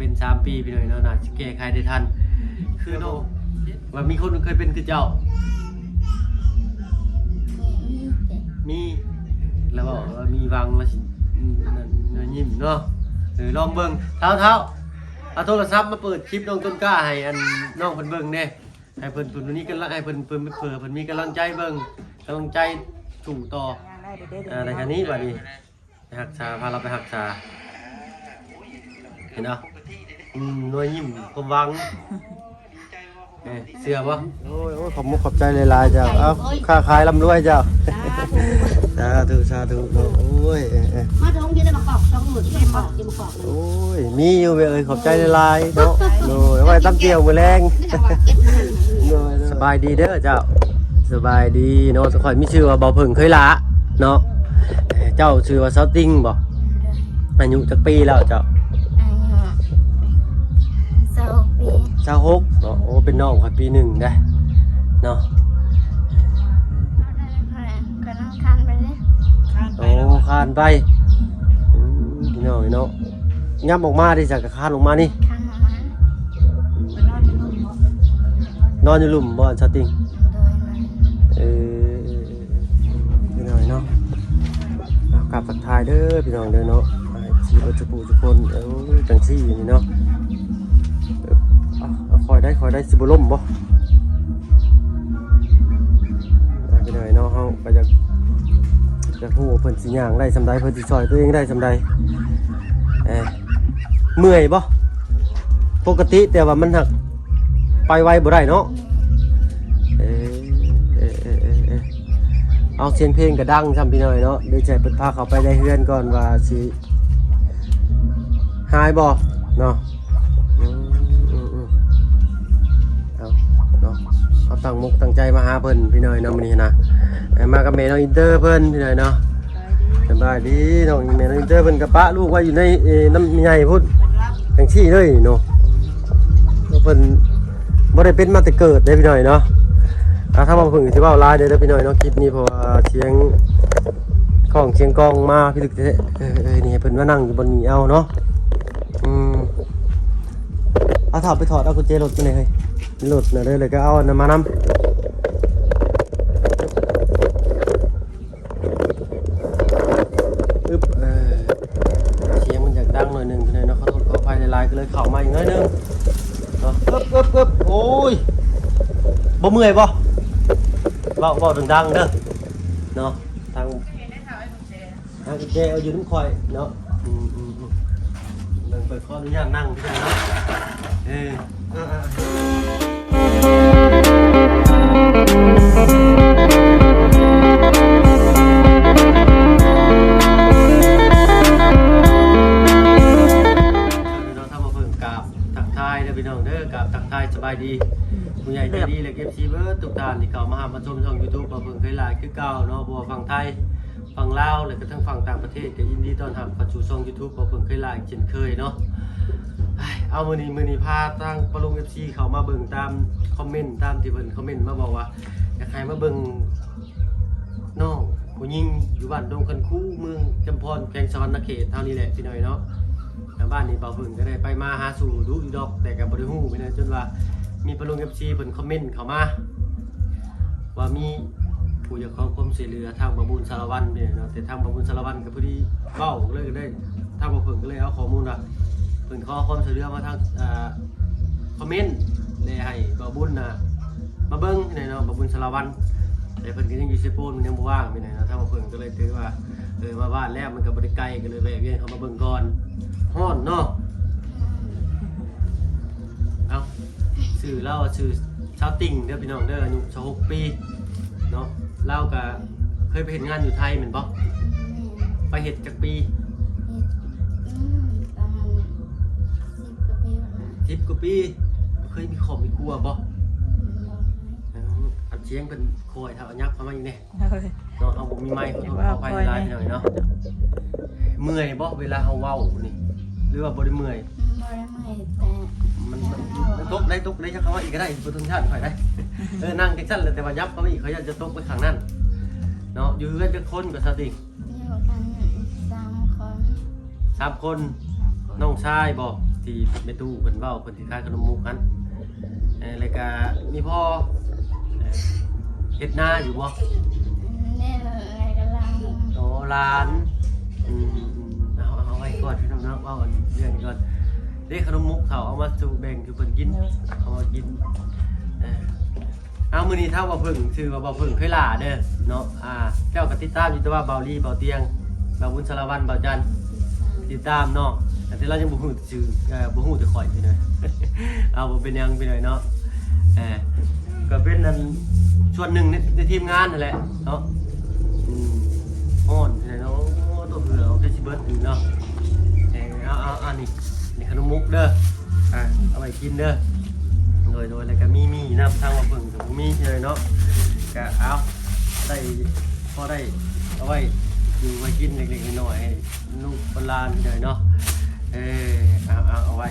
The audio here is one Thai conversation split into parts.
เป็น3 ปีพี่น้อยเนาะน่าสิแก้ไขได้ทันคือเนาะว่ามีคนเคยเป็นคือเจ้ามีแล้วบอกว่ามีวังแล้วสินั่นยิ้มเนาะลองเบิ่งเท้าเอาโทรศัพท์มาเปิดคลิปน้องต้นกล้าให้อันน้องเพิ่นเบิ่งเด้ให้เพิ่นวันนี้ก็ให้เพิ่นเพิ่นมีกำลังใจเบิ่งกำลังใจสู่ต่อรายการนี้บัดนี้ไปรักษาพาเราไปรักษาเห็นเนาะหน่วยยิ้มความหวังเสื้อบ่โอ้ยขอบมุกขอบใจหลายๆเจ้าเอ้าค้าขายร่ำรวยเจ้าสาธุโอ้ยมาท้องยืนได้มากอก2 มื้อที่มากที่มากอกโอ้ยมีอยู่เอ้ยขอบใจหลายๆเนาะโอ้ยไว้ตั้งเกี่ยวมื้อแรงสบายดีเด้อเจ้าสบายดีเนาะค่อยมีชื่อว่าเบาเพิ่งเคยละเนาะเจ้าชื่อว่าเซาติงบ่อายุจักปีแล้วเจ้า26เนาะโอ้เป็นน้องข่อยปี1ได้เนาะก็นั่งคันไปเลยโอ้คานไปพี่น้องเนาะงับออกมาดิจากคานลงมานี่คันออกมานอนอยู่หลุมบ่สติงพี่น้องเนาะกลับทักทายเด้อพี่น้องเด้อเนาะชีวิตจะปูทุกคนจังซี่นี่เนาะคอยได้สิบล่มบ่พี่น้องเนาะเฮาไปจากหูเพิ่นสิย่างได้สำใดเพิ่นสิซอยตัวเองได้สำใดเมื่อยบ่ปกติแต่ว่ามันหักไปไวบ่ได้เนาะเอาเสียงเพลงก็ดังซ้ำพี่น้อยเนาะเดี๋ยวใจเพิ่นพาเขาไปได้เฮือนก่อนว่าสิหายบ่เนาะเอาตั้งมุกตั้งใจมาหาเพิ่นพี่น้อยเนาะมื้อนี้นะมากับแม่น้องอินเตอร์เพิ่นพี่น้อยเนาะสบายดีน้องแม่น้องอินเตอร์เพิ่นกับปะลูกไว้อยู่ในน้ำใหญ่พุ่นจังซี่เลยเนาะเพิ่นบ่ได้เป็นมาแต่เกิดเด้พี่น้อยเนาะถ้าว่าเพิ่นสิเว้าหลายเด้อพี่น้อยเนาะคลิปนี้เพราะว่าเสียงของเสียงกองมาพี่ลึกนี่เพิ่นมานั่งอยู่บนนี้เอาเนาะเอาถอดไปถอดเอากุญแจรถไปเลยเฮ้ยรถน่ะเลยก็เอาอันนั้นมานำเสียงมันอยากดังหน่อยนึงพี่น้อยเนาะขอโทษขออภัยหลายๆก็เลยเข้ามาอีกหน่อยนึงเนาะกึบโอ้ยบ่เมื่อยบ่เว้าดังๆเด้อเนาะทางกุญแจเอาอยู่น้ำคอยเนาะเปิดข้ออนุญาตนั่งพี่น้อยเนาะพี่น้องเด้อกับทักทายสบายดีผู้ใหญ่ใจดีและFCเบิร์ดทุกท่านที่เข้ามาหาชมช่อง YouTube บ่เพิ่งเคยหลายคือเก่าเนาะบ่ว่าฝั่งไทยฝั่งลาวและก็ทั้งฝั่งต่างประเทศก็ยินดีต้อนรับเข้าสู่ช่อง YouTube บ่เพิ่งเคยหลายเช่นเคยเนาะเอามื้อนี้พาทางปลุง FC เข้ามาเบิ่งตามคอมเมนต์ตามที่เพิ่นคอมเมนต์มาบอกว่าอยากให้มาเบิ่งน้องผู้หญิงอยู่บ้านดงคันคูเมืองจำพรแขวงสะหวรรณเขตเท่านี้แหละพี่น้อยเนาะบ้านนี้เป่าพึ่งก็ได้ไปมาหาสู่ดูอยู่ดอกแต่กับบริหูไปนะจนว่ามีปลุง FC เพิ่นคอมเมนต์เข้ามาว่ามีผู้อยากขอความช่วยเหลือทางบบุญสารวัตรเนี่ยเนาะแต่ทางบบุญสารวัตรก็พอดีเว้าเลยก็ได้ทางบ่พึ่งก็เลยเอาข้อมูลว่าเพิ่นขอความช่วยเหลือมาทางคอมเมนต์ได้ให้บบุญน่ะมาเบิ่งเนาะบบุญสารวัตรแต่เพิ่นก็ยังอยู่เซโปนมันยังบ่ว่างไปเนาะทางบ่พึ่งก็เลยถือว่ามาบ้านแล้วมันก็บ่ได้ไกลก็เลยแวะเวียนเข้ามาเบิ่งก่อนฮ้อนเนาะเอาชื่อเล่าชื่อชาวติ่งเด้อพี่น้องเด้ออายุ26 ปีเนาะเล่าก็เคยไปเห็นงานอยู่ไทยเหมือนปะไปเห็ดจักปี10 กว่าปีเคยมีขอบมีกลัวปะอัดเสียงเป็นโคยเท่ายักษ์ประมาณนี้เนี่ยเนาะเอาผมมีไม้เขาไปไลน์หน่อยเนาะเมื่อยบ่เวลาเขาเว้านี่หรือว่าบ่ได้เมื่อยมันตกได้จะเข้ามาอีกก็ได้ประตูชาติไปได้นั่งจังซั่นเลยแต่ว่ายับเขาอีกเขาอยากจะตกไปข้างนั้นเนาะอยู่กันจะคนกับสติอยู่กัน3 คน3 คนน้องชายบ่ ที่แม่ตู้เพิ่นเว้าเพิ่นสิขายขนมมุกนั้นแล้วก็มีพ่อเฮ็ดนาอยู่บ่ เนี่ยอะไรกันล่ะ โอ้ร้านเอาไว้ก่อนพี่น้องเนาะว่าเรื่องนี้ก่อนเด้ขนมมุกเขาเอามาสู่แบ่งคือเพิ่นกินเอามากินเอามื้อนี้ถ้าว่าเพิ่งชื่อว่าบ่เพิ่งเคยล่าเด้อเนาะเจ้าก็ติดตามอยู่แต่ว่าเบาลี่เบาเตียงเบาบุญสารวัตรเบาจันติดตามเนาะแต่เรายังบ่ฮู้ชื่อบ่ฮู้แต่ข่อยพี่น้อย เอาบ่เป็นหยังพี่น้อยเนาะก็เป็นนั่นส่วนหนึ่งในทีมงานนั่นแหละเนาะอ้อนพี่น้อยเนาะตัวเหือเอาแค่สิเบิดอยู่เนาะเอานี่ขนมมุกเด้อเอาไว้กินเด้อโดยแล้วก็มีน้ำทางว่าเพิ่งก็มีเลยเนาะก็เอาได้พอได้เอาไว้อยู่ไว้กินเล็กๆน้อยๆลูกโบราณเลยเนาะเอาไว้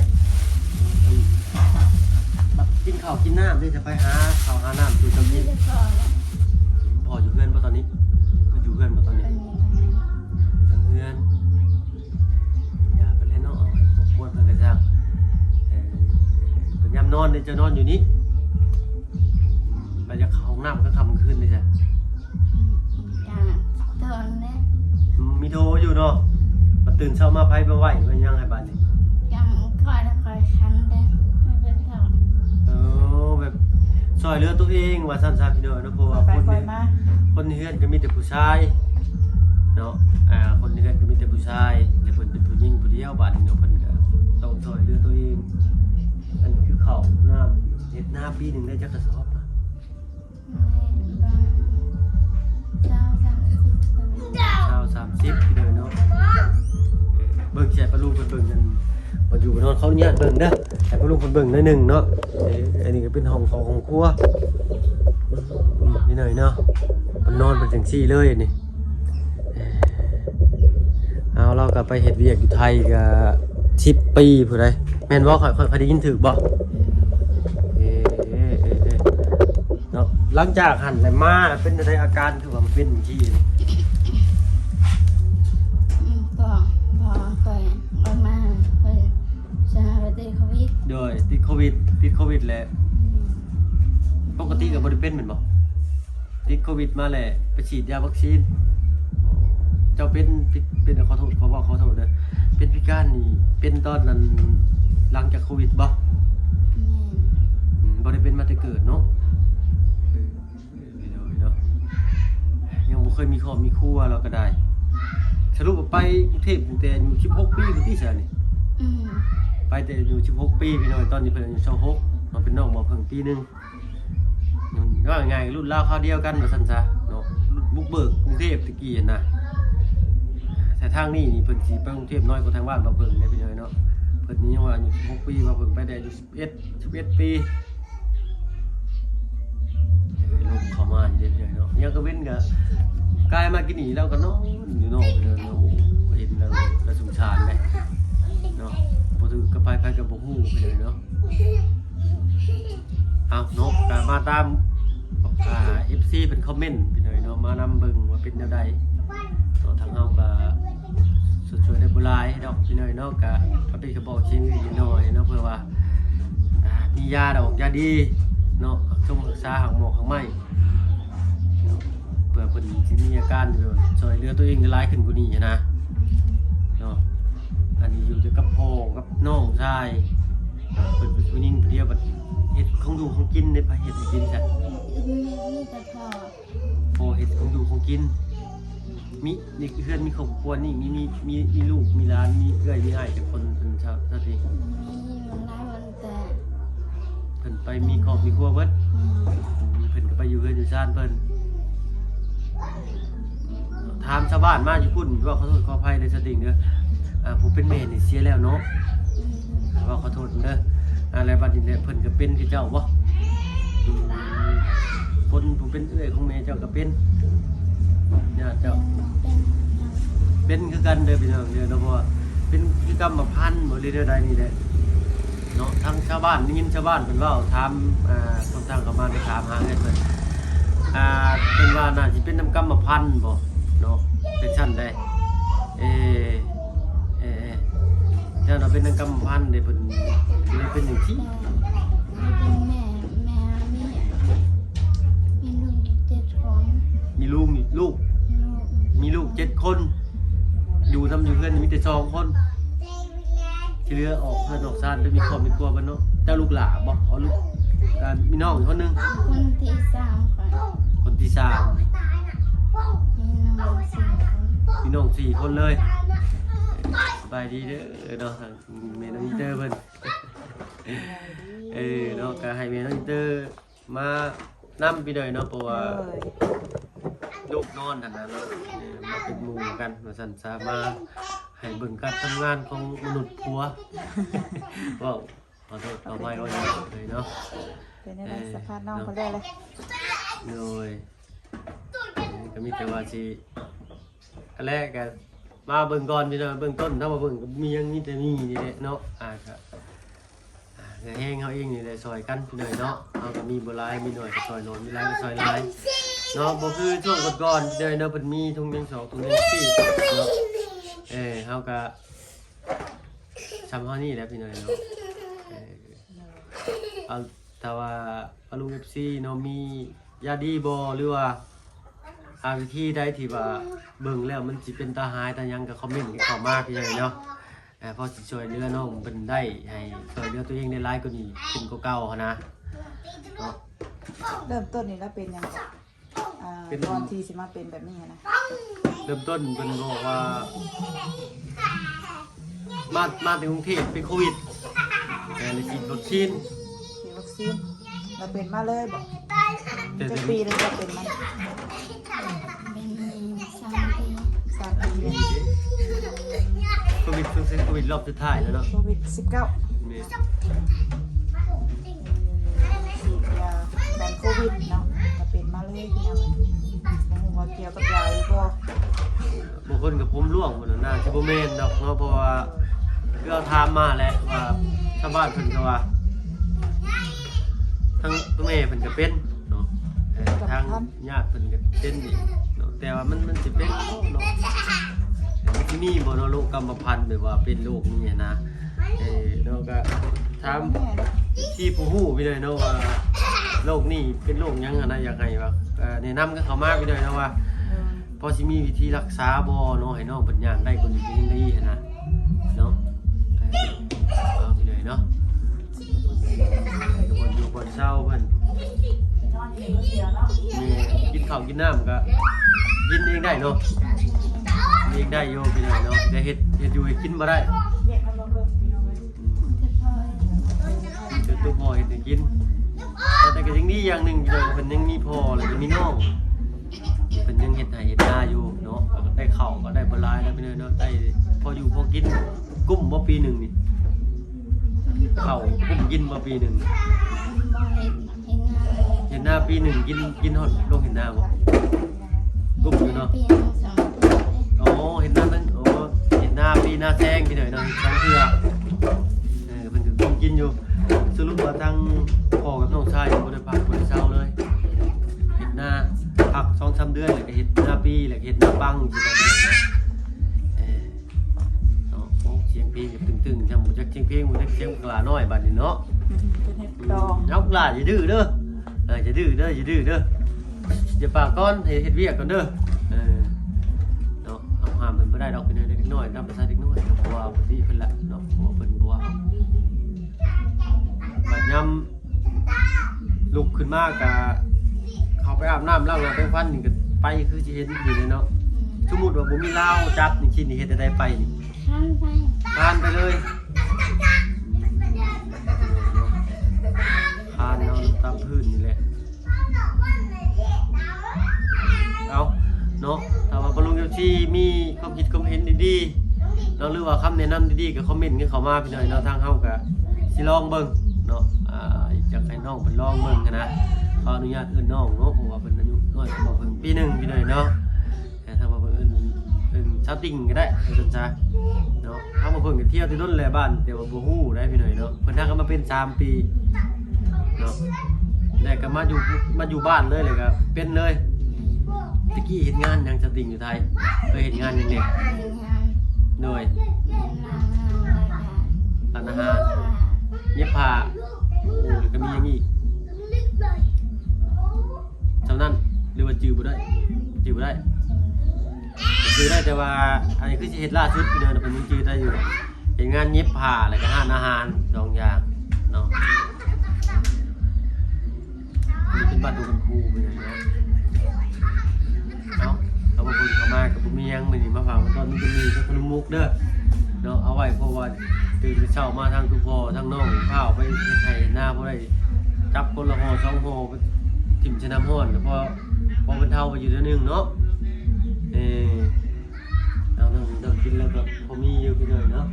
แบบกินข้าวกินน้ำได้จะไปหาข้าวหาน้ำดูตรงนี้ จะพอแล้ว พออยู่เพื่อนป่ะตอนนี้อยู่เพื่อนป่ะตอนนี้ทางเพื่อนอย่าไปเล่นเนาะปวดเพื่อนกระซังเป็นยามนอนเนี่ยจะนอนอยู่นี้ไปจะเข้าห้องน้ำก็ทำคืนเลยจ้ะ ตอนนี้ มีโทรอยู่เนาะมาตื่นเช้ามาไพ่มาไหวมันยังไงบ้านนี่ ยังคอยคันได้ไม่เป็นเท่า แบบซอยเรือตัวเองว่าสั้นๆพี่น้อยเนาะเพราะว่าคนเฮือนก็มีแต่ผู้ชายเนาะคนเฮือนก็มีแต่ผู้ชายแต่เพิ่นเป็นผู้หญิงผู้เดียวบ้านนี้เนาะเพิ่นก็ต้องซอยเรือตัวเองอันคือข้าวน้ำเฮ็ดนาปีนึงได้จักกระสอบนะ 30พี่น้อยเนาะเบิ่งสิให้ปลาลูกเพิ่นเบิ่งกันบ่อยู่บ่นอนเขาเนี่ยเบิ่งเด้อให้ปลาลูกเพิ่นเบิ่งหน่อยนึงเนาะอันนี้ก็เป็นห้องของครัวนี่หน่อยเนาะมันนอนเป็นจังซี่เลยนี่เอาเราก็ไปเฮ็ดเวียกอยู่ไทยก็10 ปีผู้ใดแม่นบ่ค่อยได้ยินถูกบ่เนาะหลังจากหันไปมาเป็นจังไดอาการคือว่ามันเป็นจังซี่ ก็พอไปออกมาไปจะไปติดโควิด โดยติดโควิดแหละปกติก็บ่ได้เป็นเหมือนบ่ติดโควิดมาแหละไปฉีดยาวัคซีนเจ้าเป็นขอโทษเด้อเป็นพิการนี่เป็นตอนนั้นหลังจากโควิดบ่บ่ได้เป็นมาแต่เกิดเนาะเนาะยังบ่เคยมีครอบมีครัวเราก็ได้สรุปว่าไปกรุงเทพตั้งแต่อายุ16 ปีพุ่นติซะนี่ไปแต่อายุ16 ปีพี่น้อยตอนนี้เพิ่นอายุ26มาเป็นน้องบ่เพิ่งปีนึงก็ง่ายรุ่นราวคราวเดียวกันว่าซั่นซะเนาะบุกเบิกกรุงเทพตะกี้น่ะแต่ทางนี้นี่เพิ่นสิไปกรุงเทพน้อยกว่าทางบ้านบ่เพิ่งได้พี่น้อยเนาะเพิ่นนี่ยังว่าอายุ16 ปีบ่เพิ่งไปได้อายุ11 ปีลงเข้ามาเรื่อยๆเนาะยังก็เว้นก็กายมากินนี่แล้วก็นอนอยู่นอกเนาะเห็นแล้วก็สงสารแหละเนาะบ่ถือก็ไปก็บ่ฮู้ไปเลยเนาะเอาเนาะก็มาตามFC เป็นคอมเมนต์พี่น้อยเนาะมานำเบิ่งว่าเป็นแนวใดเนาะทางเฮาก็ช่วยได้บ่หลายดอกพี่น้อยเนาะก็เป็นกระบอกชิ้นนิดหน่อยเนาะเพื่อว่ามียาดอกยาดีเนาะต้องรักษาหางหมอกหางไม้เพื่อเพิ่นสิมีอาการแบบช่วยเหลือตัวเองได้หลายขึ้นกว่านี้นะเนาะอันนี้อยู่กับพ่อกับน้องชายเพิ่นเป็นผู้หญิงผู้เดียวบัดเฮ็ดของอยู่ของกินได้ไปเฮ็ดให้กินซะ มีแต่พอ เฮ็ดของอยู่ของกินมีนี่เพื่อนมีครอบครัวนี่มีลูกมีหลานมีเอื้อยมีอ้ายแต่คนเพิ่นชาวซะที มีมันร้ายมันแต่ เพิ่นไปมีครอบมีครัวเบิดเพิ่นก็ไปอยู่เฮือนอยู่ซ่านเพิ่นถามชาวบ้านมาอยู่พุ่นว่าขอโทษขออภัยในสติงเด้อผู้เป็นแม่นี่เสียแล้วเนาะว่าขอโทษเด้ออะไรบัดนี้แหละเพิ่นก็เป็นคือเจ้าบ่คนผู้เป็นเอื้อยของแม่เจ้าก็เป็นญาติเจ้าเป็นคือกันเด้อพี่น้องเด้อเนาะเพราะว่าเป็นคือกรรมพันธุ์บ่ได้เด้อใดนี่แหละเนาะทางชาวบ้านได้ยินชาวบ้านเพิ่นเว้าถามคนทางเข้ามาได้ถามหาเงินเพิ่นเพิ่นว่าน่าสิเป็นน้ำกรรมพันธุ์บ่เนาะเป็นชั้นได้ เนี่ยเราเป็นนางกำพันได้เป็นเป็นอย่างที่ เป็นแม่มีลูก7 คน มีลูกมีลูก7 คนอยู่ทำอยู่เพื่อนมีแต่2 คนที่เหลือออกเพื่อนออกซ่านไปมีครอบมีครัวบ้านเนาะเจ้าลูกหลาบ่เอาลูกการมีน้องอีกคนนึง คนที่3 ค่ะ คนที่3 มีน้อง4 คน มีน้อง4 คนเลยสบายดีเด้อเนาะแม่น้องอีเตอร์เพิ่นเนาะก็ให้แม่น้องอีเตอร์มานํไปเลยเนาะเพราะว่าลูกนอนท่านน่ะเนาะมาเป็นหมู่กันว่าซั่นซะมาให้เบิ่งการทำงานของมนุษย์ผัวว้าวขอโทษเอาไว้เอาเลยเนาะ เป็นอะไรสภาพน้องเขาได้เลย เลยก็มีแต่ว่าสิอันแรกก็มาเบิ่งก่อนพี่น้องเบิ่งต้นถ้ามาเบิ่งก็มียังมีแต่มีนี่แหละเนาะก็แห้งเขาเองนี่แหละซอยกันพี่น้อยเนาะเอาก็มีบ่หลายมีหน่อยก็ซอยน้อยมีหลายก็ซอยหลายเนาะบ่คือช่วงก่อนๆพี่น้อยเนาะเพิ่นมีทุ่งยัง2ทุ่งยัง4เนาะเฮาก็ทำเฮานี่แหละพี่น้อยเนาะเอาแต่ว่าลุง FC เนาะมียาดีบ่หรือว่าวิธีใดที่ว่าเบิ่งแล้วมันสิเป็นตาหายตายังก็คอมเมนต์เข้ามาพี่น้อยเนาะพอสิช่วยเหลือน้องเพิ่นได้ให้ช่วยเหลือตัวเองได้หลายกว่านี้ขึ้นกว่าเก่าหั่นนะเนาะ เริ่มต้นนี่แล้วเป็นยังไงตอนที่สิมาเป็นแบบนี้นะ เริ่มต้นเพิ่นบอกว่ามาถึงกรุงเทพเป็นโควิดเลยฉีดวัคซีน ฉีดวัคซีนเราเป็นมาเลยบอก แต่ จะปีเลยจะเป็นมัน เป็น3 ปี 3 ปีเลย โควิดรอบสุดท้ายแล้วเนาะ โควิด 19 ฉีดยากันโควิดเนาะจะเป็นมาเลยพี่น้องหัวเกี่ยวกับยาหรือบ่ บางคนกับผมร่วงหมดน่าสิบ่แม่นดอกเนาะเพราะว่าคือเอาถามมาแหละว่าชาวบ้านเพิ่นก็ว่าทั้งแม่เพิ่นก็เป็นเนาะทางญาติเพิ่นก็เป็นอีกเนาะแต่ว่ามันสิเป็นเนาะมันสิมีบ่เนาะโรคกรรมพันธุ์แบบว่าเป็นโรคนี้นะเนาะก็ถามที่ผู้ฮู้ไปเลยเนาะว่าโรคนี้เป็นโรคหยังนะอยากให้ว่าแนะนำกันเข้ามาไปเลยเนาะว่าพอสิมีวิธีรักษาบ่เนาะให้น้องเพิ่นย่างได้คนนี้เป็นดีนะเนาะเอาไปเลยเนาะก็บ่อยู่บ่เช้าเพิ่นมีกินข้าวกินน้ำก็กินเองได้เนาะเองได้อยู่ไปเลยเนาะแต่เฮ็ดอยู่ให้กินบ่ได้ จะพอ ตัวพ่อเฮ็ดให้กินแต่ก็ยังดีอย่างหนึงอยู่เพิ่นยังมีพ่อแล้วก็มีน้องเพิ่นยังเฮ็ดให้เฮ็ดนาอยู่เนาะก็ได้ข้าวก็ได้บ่หลายแล้วไปเลยเนาะได้พออยู่พอกินกุ้มบ่ปีหนึงนี่ข้าวกุ้มกินบ่ปีหนึง บ่เห็นหน้าเห็นหน้าปีหนึงกินฮอดโลกเห็นหน้าบ่กุ้มอยู่เนาะ ปีนึง2 ปี อ๋อเห็นหน้าตั้งเห็นหน้าปีหน้าแซงพี่หน่อยเนาะทั้งเทื่อเพิ่นก็กุ้มกินอยู่สรุปว่าทั้งพ่อกับน้องชายบ่ได้พักบ่ได้เช้าเลยเฮ็ดหน้าพัก 2-3 เดือนแล้วก็เฮ็ดหน้าปีแล้วก็เฮ็ดหน้าปังสิได้เนาะโอ้เสียงเพลงก็ตึงๆจังบ่จักเสียงเพลงบ่จักเสียงกลาน้อยบัดนี้เนาะ เป็นเห็ดดอง เอากลาอย่าดื้อเด้ออย่าดื้อเด้ออย่าดื้อเด้ออย่าปากก้อนให้เฮ็ดเวียกก่อนเด้อเนาะเอาห้ามเพิ่นบ่ได้ดอกเป็นเด็กน้อยตามภาษาเด็กน้อยเพราะว่าปกติเพิ่นละเนาะเพราะว่าเพิ่นบ่ว่าบัดยามลุกขึ้นมาก็เข้าไปอาบน้ำล้างหน้าแปรงฟันนี่ก็ไปคือสิเห็นอยู่เลยเนาะสมมุติว่าบ่มีลาวจับนี่คิดนี่เฮ็ดได้ไปนี่ ท่านไป ทานไปเลยทานเอาตามพื้นนี่แหละเอาเนาะถ้าว่าบรุงเอฟซีมีความคิดความเห็นดีๆเราหรือว่าคำแนะนำดีๆก็คอมเมนต์กันเข้ามาพี่หน่อยเนาะทางเฮาก็สิลองเบิ่งเนาะอยากให้น้องเพิ่นลองเบิ่งกันนะขออนุญาตเอิ้นน้องเนาะเพราะว่าเพิ่นอายุน้อยกว่าเพิ่นปีหนึงพี่หน่อยเนาะแต่ถ้าว่าเพิ่นเอิ้นชาวติ่งก็ได้เพิ่นจ้าเนาะถ้าว่าเพิ่นก็เที่ยวที่นู่นแหละบ้านแต่ว่าบ่ฮู้ได้พี่หน่อยเนาะเพิ่นทางก็มาเป็น3 ปีเนาะแล้วก็มาอยู่บ้านเลยเลยก็เป็นเลยตะกี้เฮ็ดงานหยังชาวติ่งอยู่ไทยเคยเฮ็ดงานหยังเนี่ย งาน หน่วย งาน ร้านอาหารเย็บผ้าโอ้หรือก็มีอย่างอีกจำนั้นหรือว่าจื้อบ่ได้จื้อบ่ได้จื้อได้แต่ว่าอันนี้คือสิเฮ็ดล่าสุดพี่น้องเพิ่นยังจื้อได้อยู่เฮ็ดงานเย็บผ้าแล้วก็ร้านอาหาร2อย่างเนาะนี่เป็นบ้านดูกันครูไปเลยเนาะเอามาพูดเข้ามากับบุญมียังมื้อนี้มาฝากตอนนี้จะมีกับขนมมุกเด้อเนาะเอาไว้เพราะว่าตื่นเช้ามาทางทุกพ่อทางน้องข้าวไปไถหน้าบ่ได้จับคนละห่อ2ห่อไปทิ่มชะน้ำร้อนก็พอเป็นเท่าไปอยู่เดือนนึงเนาะเอานั่งเดินกินแล้วก็พอมีอยู่พี่น้อยเนาะ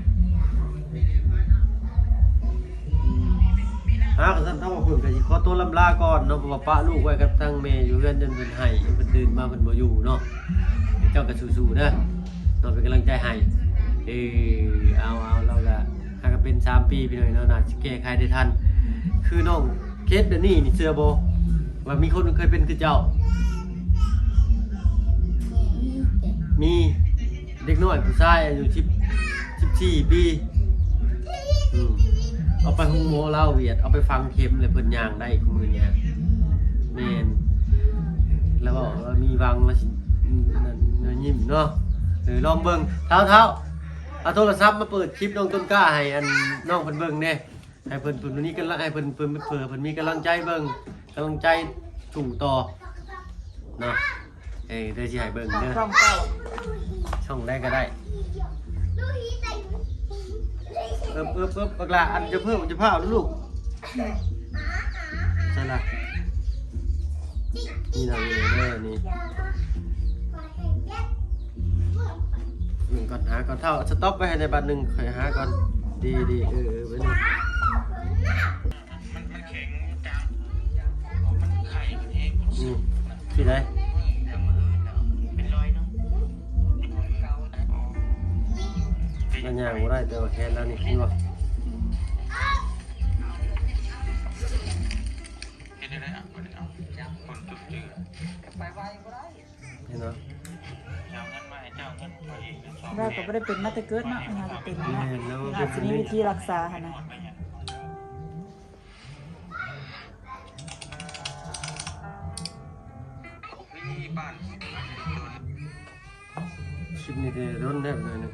ก็ท่านเท่าเพิ่นก็สิขอตัวลำลาก่อนเนาะเพราะว่าป้าลูกไว้กับทั้งแม่อยู่เรือนจนเพิ่นให้เพิ่นตื่นมาเพิ่นบ่อยู่เนาะเจ้าก็สู้ๆเด้อเนาะเป็นกำลังใจให้เอาเราก็หากันเป็น3ปีพี่น้อยเนาะน่าสิแก้ไขได้ทันคือน้องเคสเดี๋ยวนี้นี่เชื่อบ่ว่ามีคนเคยเป็นคือเจ้ามีเด็กน้อยผู้ชายอายุ14ปีเอาไปห้องหมอเล่าเวียดเอาไปฟังเข็มเลยเพิ่นย่างได้คุมื้อนี้แม่นแล้วบอกว่ามีวังแล้วสิยิ้มเนาะลองเบิ่งเท้าเอาโทรศัพท์มาเปิดคลิปน้องต้นกล้าให้อันน้องเพิ่นเบิ่งแน่ให้เพิ่นวันนี้กำลังให้เพิ่นเพิ่นมีกำลังใจเบิ่งกำลังใจสู่ต่อเนาะเดี๋ยวสิให้เบิ่งเด้อช่องได้ก็ได้บักละอันจะเพิ่มจะพาลูกใช่ละนี่เราเลยนี่หนึ่งก่อนหาก่อนเท่าสต็อปไว้ให้ในบัตรหนึ่งคอยหาก่อนดีไว้หนึ่งมันแข็งจังมันไข่เองที่ไหนเป็นรอยเนาะมันย่างบ่ได้แต่ว่าแค่แล้วนี่คิดว่าเห็นได้อ่ะคนจุดจืดไปไวบ่ได้เห็นเนาะเจ้าเงินมาให้เจ้าเงินตัวเองได้ก็ไม่ได้เป็นมาแต่เกิดเนาะน่าจะเป็นนะอาจจะมีวิธีรักษาค่ะนะคลิปนี้จะร้อนได้เลยนะ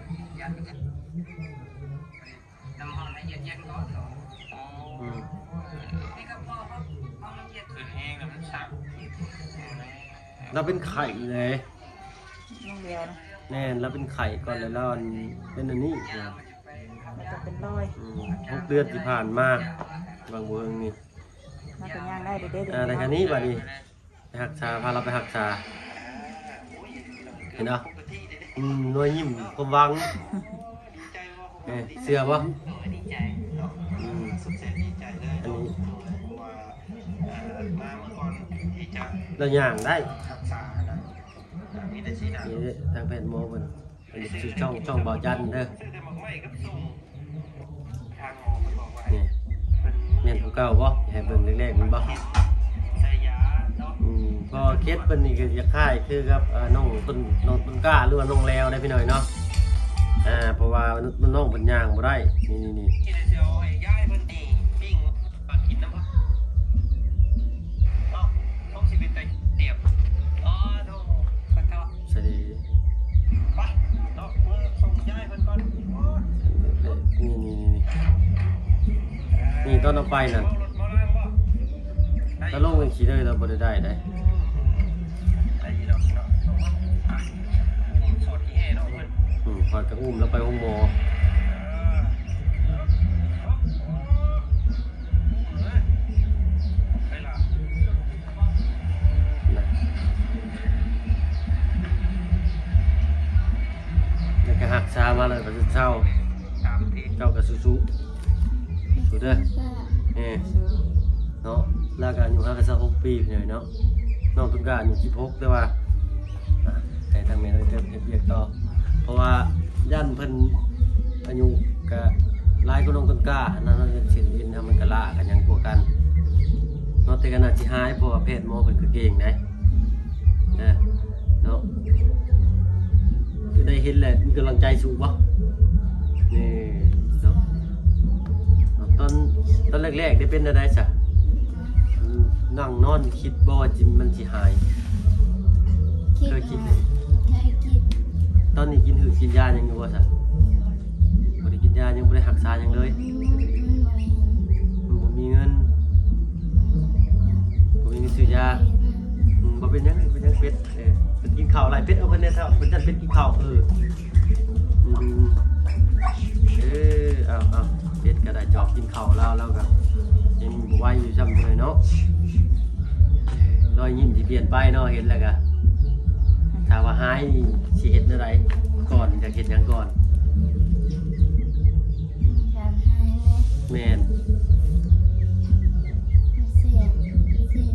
เราเป็นไข่เลยน้องเดียวนะแน่เราเป็นไข่ก่อนแล้วเราเป็นอันนี้มันจะเป็นรอย6 เดือนที่ผ่านมาบางเมืองนี่มาเป็นย่างได้เด็ดๆแต่ครั้นี้บัดนี้ไปหักชาพาเราไปหักชาเห็นเนาะหน่วยยิ้มความหวังเสื้อปะอันนี้เราย่างได้นี่ทางแพทย์หมอมันชื่อช่องบ่อจันเด้อนี่เมียนผู้เก่าบ่ให้เบิ่งแรกๆมันบ่พอเคสเป็นนี่ก็จะค่ายคือครับน้องต้นกล้าหรือว่าน้องแล้วได้พี่หน่อยเนาะเพราะว่ามันน้องเป็นย่างบ่ได้นี่นี่ตอนเอาไปนั่นถ้าลงเป็นขี้เลยเราบ่ได้พอดกระอุ้มแล้วไปห้องหมอแล้วก็หักชามาเลยก็จะเช่าเจ้ากับสู้เด้อเนาะลาการอยู่5 กับ 6 ปีพี่เนาะน้องต้นกล้าอยู่16แต่ว่าให้ทางแม่เราจะเฮ็ดเวียกต่อเพราะว่าย่านเพิ่นอายุก็หลายกว่าน้องต้นกล้านั่นเนาะเส้นเอ็นทำมันก็ล้ากันยังกว่ากันเนาะแต่ก็น่าสิหายเพราะว่าแพทย์หมอเพิ่นคือเก่งได้เนาะคือได้เห็นแหละมีกำลังใจสูงบ่นี่เนาะ ตอนแรกๆได้เป็นอะไรซะนั่งนอนคิดบ่ว่าจิมมันสิหาย คิด เคยคิด เคยคิด ตอนนี้กินหืดกินยายังอยู่บ่ซะบ่ได้กินยายังบ่ได้รักษาหยังเลยมันบ่มีเงินซื้อยาบ่เป็นหยังเป็ดเพิ่นกินข้าวหลายเป็ดเอาเพิ่นได้เท่าเพิ่นจัดเป็ดกินข้าวเอาเป็ดก็ได้จอบกินข้าวแล้วก็ยังบ่ไหวอยู่ซ้ำเลยเนาะรอยยิ้มที่เปลี่ยนไปเนาะเห็นแล้วก็ถ้าว่าหายนี่สิเฮ็ดจังได๋ก่อนจะเฮ็ดหยังก่อน การให้เลย แม่น เสียกิน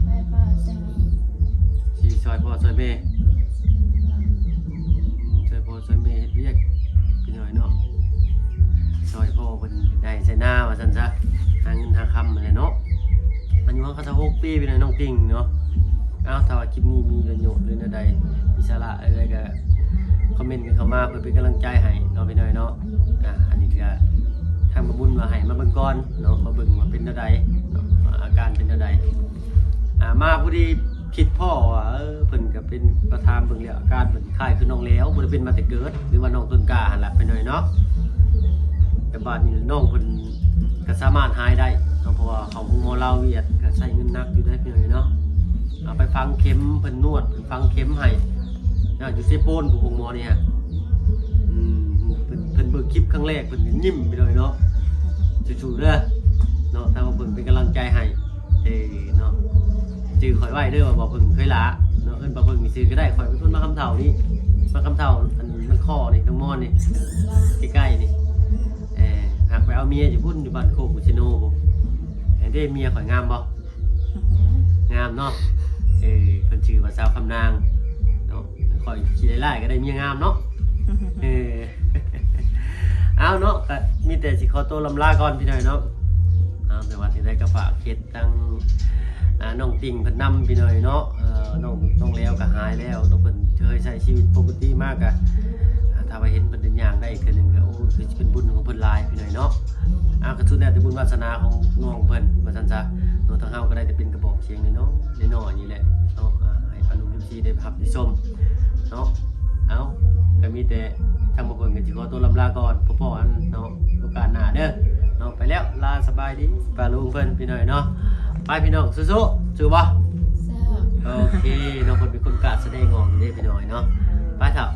ไปพอสมัย สิช่วยพ่อช่วยแม่ช่วยพ่อช่วยแม่เฮ็ดเวียกพี่น้อยเนาะช่วยพ่อเพิ่นได้ใช้หน้าว่าซั่นซะหาเงินหาคำนั่นแหละเนาะอายุเขาจะ6 ปีพี่น้อยน้องติ่งเนาะเอาถ้าว่าคลิปนี้มีประโยชน์หรือใดมีสาระอะไรก็คอมเมนต์กันเข้ามาเพื่อเป็นกำลังใจให้เนาะพี่น้อยเนาะอันนี้ก็ทางมาบุญมาให้มาเบิ่งก่อนเนาะมาเบิ่งว่าเป็นจังไดเนาะอาการเป็นจังไดมาผู้ที่คิดพ่อว่าเพิ่นก็เป็นประธานเบิ่งแล้วอาการเพิ่นคล้ายคือน้องแล้วบ่ได้เป็นมาแต่เกิดหรือว่าน้องต้นกล้าหั่นล่ะพี่น้อยเนาะแต่บัดนี้น้องเพิ่นก็สามารถหายได้เนาะเพราะว่าเขาหมอลาวเวียดก็ใช้เงินหนักอยู่ได้พี่น้อยเนาะเอาไปฟังเข็มเพิ่นนวดฟังเข็มให้อยู่เซโปนผู้หมอนี่ฮะเพิ่นเบิ่งคลิปครั้งแรกเพิ่นยิ้มไปเลยเนาะจู่ๆเด้อเนาะถ้าว่าเพิ่นเป็นกำลังใจให้เนาะชื่อข่อยไว้เด้อว่าบ่เพิ่นเคยละเนาะเอิ้นบ่เพิ่นมีชื่อก็ได้ข่อยเป็นคนมาคำเฒ่านี่มาคำเฒ่าอันมันข้อนี่ทั้งมอนนี่ใกล้ๆนี่หากไปเอาเมียอยู่พุ่นอยู่บ้านโคกอุชิโนบ่ได้เมียข่อยงามบ่งามเนาะเพิ่นชื่อว่าสาวคำนางเนาะข่อยขี้ไล่ๆก็ได้เมียงามเนาะเอาเนาะก็มีแต่สิขอตัวลำลาก่อนพี่น้อยเนาะเอาแต่ว่าที่ได้ก็ฝากเฮ็ดตั้งน้องติ่งเพิ่นนำพี่น้อยเนาะน้องแล้วก็หายแล้วน้องเพิ่นเคยใช้ชีวิตปกติมากอะถ้าว่าเห็นเพิ่นเป็นอย่างได้คือนึงก็โอ้คือเป็นบุญของเพิ่นหลายพี่น้อยเนาะก็สุดแน่แต่บุญวาสนาของน้องเพิ่นว่าซั่นซะเนาะทางเฮาก็ได้แต่เป็นกระบอกเสียงน้อยๆนี่แหละเนาะให้ปานุMCได้รับได้ชมเนาะเอาก็มีแต่ทางบ่เพิ่นก็สิขอตัวลำลาก่อนพบกันเนาะโอกาสหน้าเด้อเนาะไปแล้วลาสบายดีปาลุงเพิ่นพี่น้อยเนาะไปพี่น้องสู้ๆสู้บ่โอเคน้องเพิ่นเป็นคนกล้าแสดงออกเด้พี่น้อยเนาะไปเถอะ